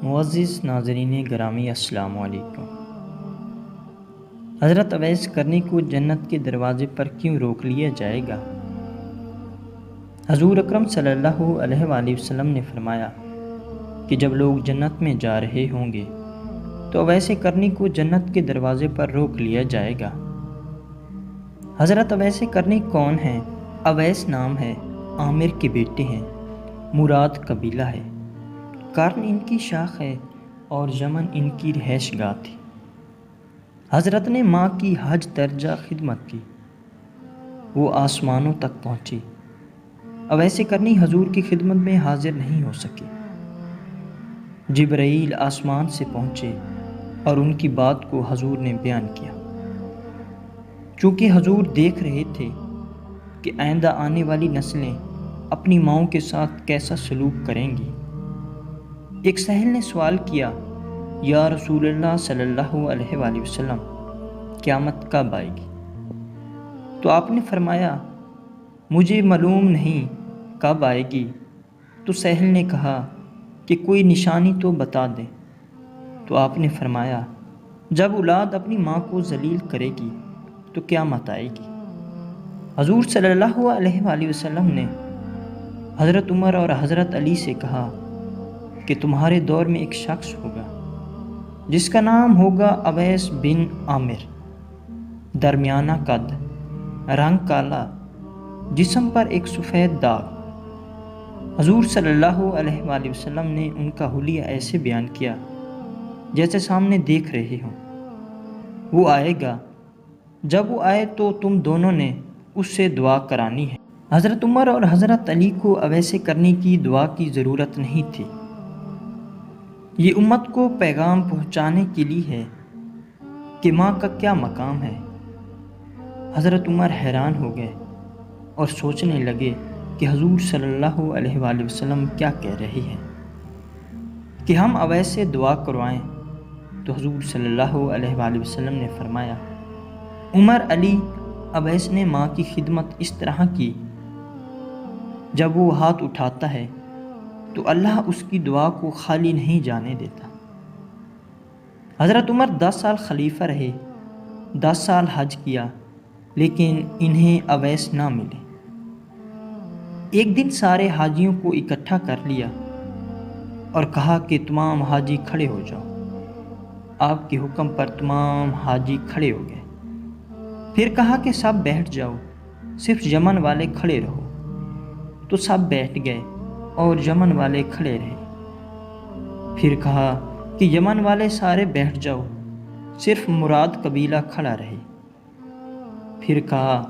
معزز ناظرین گرامی، السلام علیکم۔ حضرت اویس کرنی کو جنت کے دروازے پر کیوں روک لیا جائے گا؟ حضور اکرم صلی اللہ علیہ وآلہ وسلم نے فرمایا کہ جب لوگ جنت میں جا رہے ہوں گے تو اویس کرنی کو جنت کے دروازے پر روک لیا جائے گا۔ حضرت اویس کرنی کون ہیں؟ اویس نام ہے، عامر کے بیٹے ہیں، مراد قبیلہ ہے، قرن ان کی شاخ ہے اور یمن ان کی رہائش گاہ تھی۔ حضرت نے ماں کی حج درجہ خدمت کی، وہ آسمانوں تک پہنچی۔ اویس کرنی حضور کی خدمت میں حاضر نہیں ہو سکے۔ جبرائیل آسمان سے پہنچے اور ان کی بات کو حضور نے بیان کیا۔ چونکہ حضور دیکھ رہے تھے کہ آئندہ آنے والی نسلیں اپنی ماؤں کے ساتھ کیسا سلوک کریں گی، ایک سائل نے سوال کیا، یا رسول اللہ صلی اللہ علیہ وآلہ وسلم، قیامت کب آئے گی؟ تو آپ نے فرمایا، مجھے معلوم نہیں کب آئے گی۔ تو سائل نے کہا کہ کوئی نشانی تو بتا دیں۔ تو آپ نے فرمایا، جب اولاد اپنی ماں کو ذلیل کرے گی تو قیامت آئے گی۔ حضور صلی اللہ علیہ وآلہ وسلم نے حضرت عمر اور حضرت علی سے کہا کہ تمہارے دور میں ایک شخص ہوگا جس کا نام ہوگا اویس بن عامر، درمیانہ قد، رنگ کالا، جسم پر ایک سفید داغ۔ حضور صلی اللہ علیہ وآلہ وسلم نے ان کا حلیہ ایسے بیان کیا جیسے سامنے دیکھ رہے ہوں۔ وہ آئے گا، جب وہ آئے تو تم دونوں نے اس سے دعا کرانی ہے۔ حضرت عمر اور حضرت علی کو اویس کرنی کی دعا کی ضرورت نہیں تھی، یہ امت کو پیغام پہنچانے کے لیے ہے کہ ماں کا کیا مقام ہے۔ حضرت عمر حیران ہو گئے اور سوچنے لگے کہ حضور صلی اللہ علیہ وآلہ وسلم کیا کہہ رہے ہیں کہ ہم اویس سے دعا کروائیں۔ تو حضور صلی اللہ علیہ وآلہ وسلم نے فرمایا، عمر علی، اویس نے ماں کی خدمت اس طرح کی، جب وہ ہاتھ اٹھاتا ہے تو اللہ اس کی دعا کو خالی نہیں جانے دیتا۔ حضرت عمر 10 سال خلیفہ رہے، 10 سال حج کیا، لیکن انہیں اویس نہ ملے۔ ایک دن سارے حاجیوں کو اکٹھا کر لیا اور کہا کہ تمام حاجی کھڑے ہو جاؤ۔ آپ کے حکم پر تمام حاجی کھڑے ہو گئے۔ پھر کہا کہ سب بیٹھ جاؤ، صرف یمن والے کھڑے رہو۔ تو سب بیٹھ گئے اور یمن والے کھڑے رہے۔ پھر کہا کہ یمن والے سارے بیٹھ جاؤ، صرف مراد قبیلہ کھڑا رہے۔ پھر کہا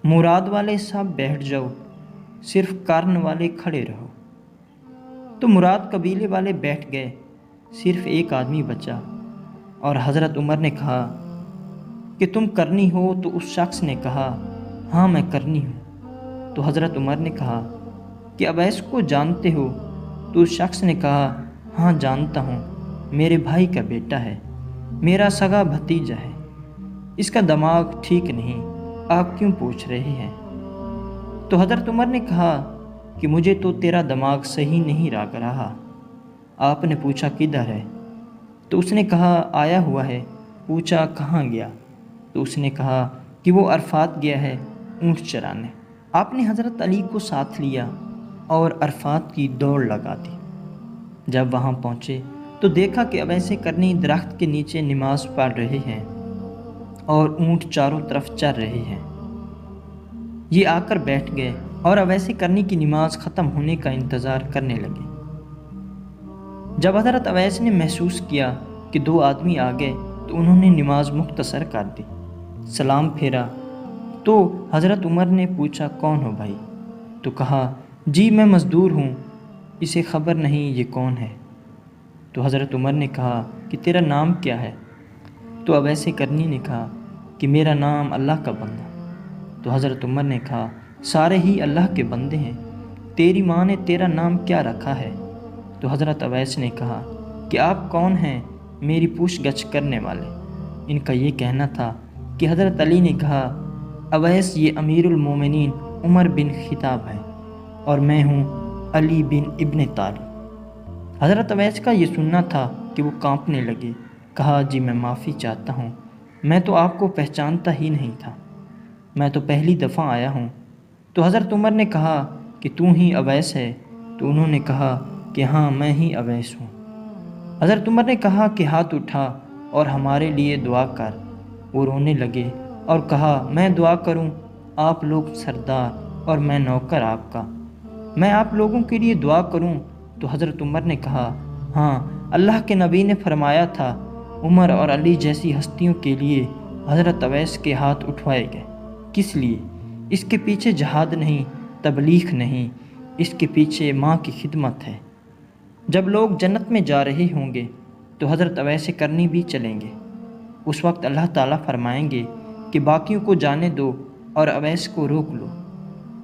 مراد والے سب بیٹھ جاؤ، صرف قرن والے کھڑے رہو۔ تو مراد قبیلے والے بیٹھ گئے، صرف ایک آدمی بچا، اور حضرت عمر نے کہا کہ تم کرنی ہو؟ تو اس شخص نے کہا، ہاں میں کرنی ہوں۔ تو حضرت عمر نے کہا کہ اویس کو جانتے ہو؟ تو اس شخص نے کہا، ہاں جانتا ہوں، میرے بھائی کا بیٹا ہے، میرا سگا بھتیجا ہے، اس کا دماغ ٹھیک نہیں، آپ کیوں پوچھ رہے ہیں؟ تو حضرت عمر نے کہا کہ مجھے تو تیرا دماغ صحیح نہیں لگ رہا۔ آپ نے پوچھا کدھر ہے؟ تو اس نے کہا آیا ہوا ہے۔ پوچھا کہاں گیا؟ تو اس نے کہا کہ وہ عرفات گیا ہے اونٹ چرانے۔ آپ نے حضرت علی کو ساتھ لیا اور عرفات کی دوڑ لگا دی۔ جب وہاں پہنچے تو دیکھا کہ اویس کرنی درخت کے نیچے نماز پڑھ رہے ہیں اور اونٹ چاروں طرف چر رہے ہیں۔ یہ آ کر بیٹھ گئے اور اویس کرنی کی نماز ختم ہونے کا انتظار کرنے لگے۔ جب حضرت اویس نے محسوس کیا کہ 2 آدمی آ گئے تو انہوں نے نماز مختصر کر دی، سلام پھیرا۔ تو حضرت عمر نے پوچھا کون ہو بھائی؟ تو کہا جی میں مزدور ہوں، اسے خبر نہیں یہ کون ہے۔ تو حضرت عمر نے کہا کہ تیرا نام کیا ہے؟ تو اویس کرنی نے کہا کہ میرا نام اللہ کا بندہ۔ تو حضرت عمر نے کہا سارے ہی اللہ کے بندے ہیں، تیری ماں نے تیرا نام کیا رکھا ہے؟ تو حضرت اویس نے کہا کہ آپ کون ہیں میری پوچھ گچھ کرنے والے؟ ان کا یہ کہنا تھا کہ حضرت علی نے کہا اویس یہ امیر المومنین عمر بن خطاب ہے اور میں ہوں علی بن ابن طالب۔ حضرت اویس کا یہ سننا تھا کہ وہ کانپنے لگے۔ کہا جی میں معافی چاہتا ہوں، میں تو آپ کو پہچانتا ہی نہیں تھا، میں تو پہلی دفعہ آیا ہوں۔ تو حضرت عمر نے کہا کہ تو ہی اویس ہے؟ تو انہوں نے کہا کہ ہاں میں ہی اویس ہوں۔ حضرت عمر نے کہا کہ ہاتھ اٹھا اور ہمارے لیے دعا کر۔ وہ رونے لگے اور کہا میں دعا کروں؟ آپ لوگ سردار اور میں نوکر آپ کا، میں آپ لوگوں کے لیے دعا کروں؟ تو حضرت عمر نے کہا ہاں، اللہ کے نبی نے فرمایا تھا عمر اور علی جیسی ہستیوں کے لیے حضرت اویس کے ہاتھ اٹھوائے گئے۔ کس لیے؟ اس کے پیچھے جہاد نہیں، تبلیغ نہیں، اس کے پیچھے ماں کی خدمت ہے۔ جب لوگ جنت میں جا رہے ہوں گے تو حضرت اویس کرنی بھی چلیں گے۔ اس وقت اللہ تعالیٰ فرمائیں گے کہ باقیوں کو جانے دو اور اویس کو روک لو۔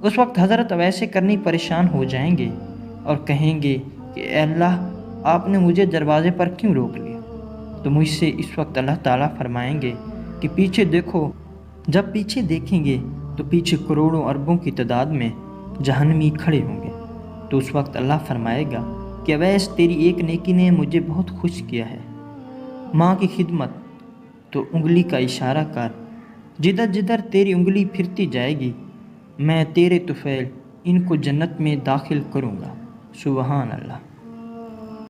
اس وقت حضرت اویس کرنی پریشان ہو جائیں گے اور کہیں گے کہ اے اللہ، آپ نے مجھے دروازے پر کیوں روک لیا؟ تو مجھ سے اس وقت اللہ تعالیٰ فرمائیں گے کہ پیچھے دیکھو۔ جب پیچھے دیکھیں گے تو پیچھے کروڑوں اربوں کی تعداد میں جہنمی کھڑے ہوں گے۔ تو اس وقت اللہ فرمائے گا کہ اویس تیری ایک نیکی نے مجھے بہت خوش کیا ہے، ماں کی خدمت۔ تو انگلی کا اشارہ کر، جدھر جدھر تیری انگلی پھرتی جائے گی میں تیرے طفیل ان کو جنت میں داخل کروں گا۔ سبحان اللہ۔